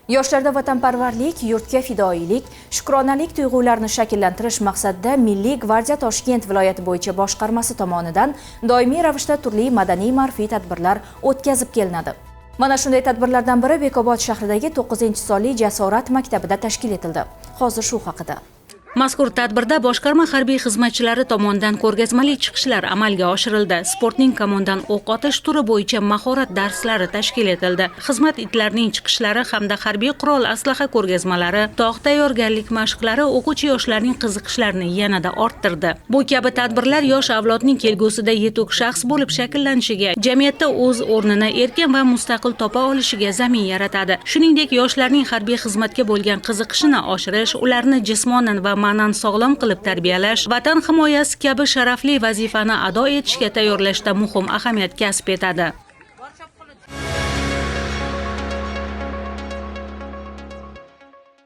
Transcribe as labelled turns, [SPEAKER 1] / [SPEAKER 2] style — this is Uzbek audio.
[SPEAKER 1] Yoshlarda vatanparvarlik, yurtga fidoyilik, shukronalik tuyg'ularini shakllantirish maqsadida Milliy gvardiya Toshkent viloyati bo'yicha boshqarmasi tomonidan doimiy ravishda turli madaniy-ma'rifiy tadbirlar o'tkazib kelinadi. Mana shunday tadbirlardan biri Bekobod shahridagi 9-sonli Jasorat maktabida tashkil etildi. Hozir shu haqida.
[SPEAKER 2] Mazkur tadbirda boshqarma harbiy xizmatchilari tomonidan ko'rgazmali chiqishlar amalga oshirildi. Sportning kamondan o'q otish turi bo'yicha mahorat darslari tashkil etildi. Xizmat itlarining chiqishlari hamda harbiy qurol aslaha ko'rgazmalari, tog' tayyorgarlik mashqlari o'quvchi yoshlarning qiziqishlarini yanada orttirdi. Bu kabi tadbirlar yosh avlodning kelgusida yetuk shaxs bo'lib shakllanishiga, jamiyatda o'z o'rnini erkin va mustaqil topa olishiga zamin yaratadi. Shuningdek, yoshlarning harbiy xizmatga bo'lgan qiziqishini oshirish, ularni jismonan va ma'nan sog'lom qilib tarbiyalash, vatan himoyasi kabi sharafli vazifani ado etishga tayyorlashda muhim ahamiyat kasb etadi.